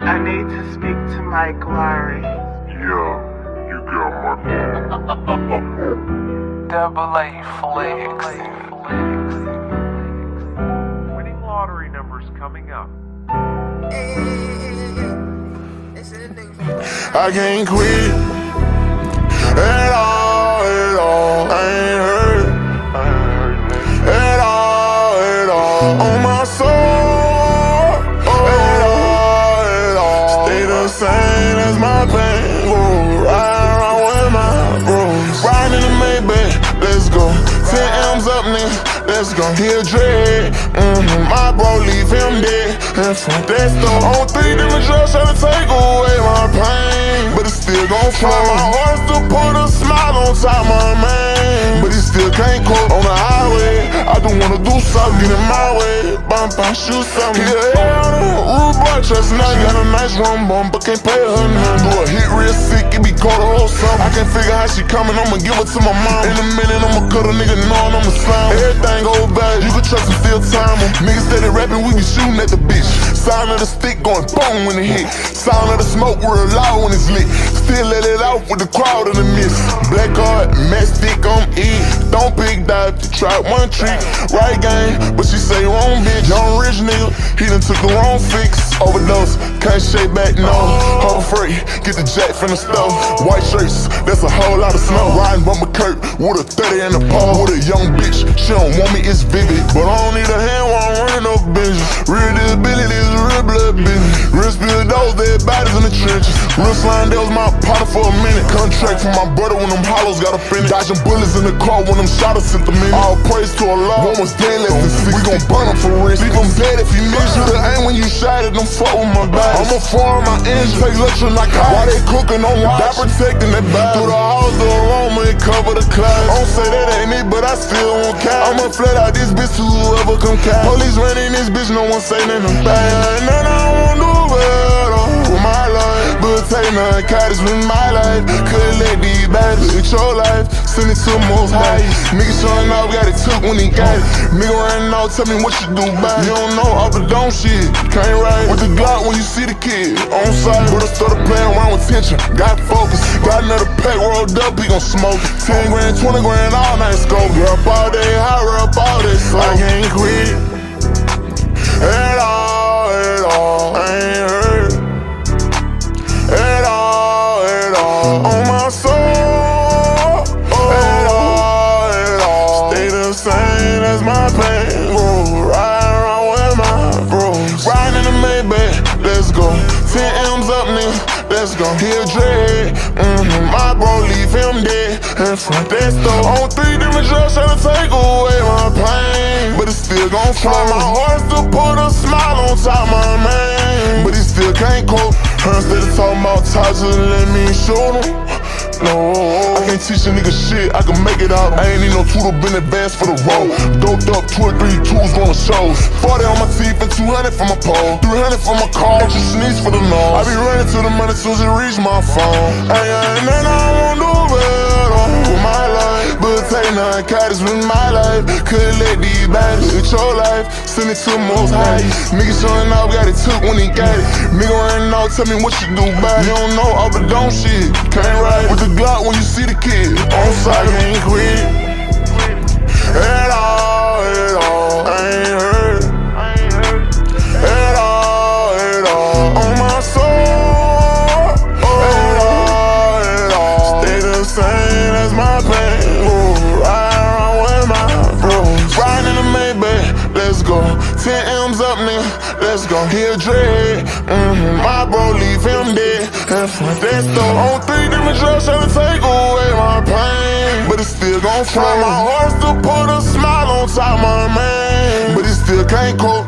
I need to speak to Mike Larry. Yeah, you got my Double A flex. Winning lottery numbers coming up. I can't quit at all, at all. I ain't hurt at all, on my soul. At all. Stay the same as my pain. Whoa, ride around with my bros. Riding in the Maybach, let's go. 10 M's up, nigga, let's go. He'll dread, my bro leave him dead. And from that store, on 3 different drugs trying to take away my pain, but it still gon' flow. My heart still put a smile on top my man, but it still can't cope. On the highway, I don't wanna do something, get in my way. Bump, I shoot something. Yeah, on the rude boy, trust nothing. Got a nice rum bum, but can't pay her none. Do a hit real sick, it be caught a whole something. I can't figure how she coming, I'ma give it to my mom. In a minute, I'ma cut a nigga knowing I'm a slime. Everything go bad, you can trust him, still time him. Niggas steady rapping, we be shooting at the bitch. Sound of the stick going boom when it hit. Sound of the smoke real loud when it's lit. Still let it out with the crowd in the mist. Black card, mess stick on E. Don't pick dive, try one trick. Right game, but she say wrong bitch. Young rich nigga, he done took the wrong fix. Overdose, can't shake back, no. Home free, get the jack from the stove. White shirts, that's a whole lot of snow. Riding bumper Kurt with a 30 in the pole. With a young bitch, she don't want me, it's vivid. But I don't need a hand while I'm running no business. Real disability is real blood business. Real spill those dead bodies in the trenches. Real slime, that was my partner for a minute. Contract for my brother when them hollows got a finish. Dodging bullets in the car when them shotters sent them in. All praise to Allah, one was dead less than 6. We gon' burn him for risk. Leave him dead if he miss. Should've aimed when you shot it, don't fuck with my body. I'ma farm my engine, take lecture like while they cooking on watch. Die protecting that body. Through the house, the aroma, and cover the clouds. Don't say that ain't it, but I still won't care. I'ma flat out this bitch to whoever come catch. Police ran in this bitch, no one say nothing bad. And then I won't do better with my life. But take none, cottage with my life. Couldn't let these baddies with your life. Send it to the most high. Nigga showing off, got it took when he got it. Nigga running out, tell me what you do about it. You don't know, up and don't shit. Can't ride with the Glock when you see the kid on side. But I started playing around with tension. Got focus. Got another pack rolled up, he gon' smoke it. 10 grand, 20 grand, all night scope. Rap all day, high rap all day, so I can't quit at all, at all. I ain't hurt at all, on my soul. At all, stay the same as my pain. Whoa, ride around with my bros. Riding in the Maybach, let's go. 10 M's up, nigga, let's go. He'll dread, my bro leave him dead. And from that store, on 3 different drugs trying to take away my pain, but it still gon' flow. My heart still put a smile on top my man, but he still can't cope. Instead of talking about ties, just let me shoot him. No, I can't teach a nigga shit, I can make it out. I ain't need no tutor, been advanced for the road. Doped up, 2 or 3 tools going to shows. 40 on my teeth and 200 for my pole. 300 for my car, extra sneeze for the nose. I be running to the money soon as it reach my phone. And then I won't do better with my life. But take none, cottage with my life. Couldn't let these baddies with your life. Send it to the most high. Nigga showing off, got it took when he got it. Nigga running out, tell me what you do about it. You don't know, up and don't shit. Can't ride with the Glock when you see the kid on side. I can't quit at all, at all. I ain't hurt at all, on my soul. At all, stay the same as my pain. Whoa, ride around with my bros. Riding in the Maybach, let's go. 10 M's up, nigga, let's go. He'll dread, my bro leave him dead. And from that store, on 3 different drugs trying to take away my pain, but it still gon' flow. My heart still put a smile on top my man, but it still can't cope.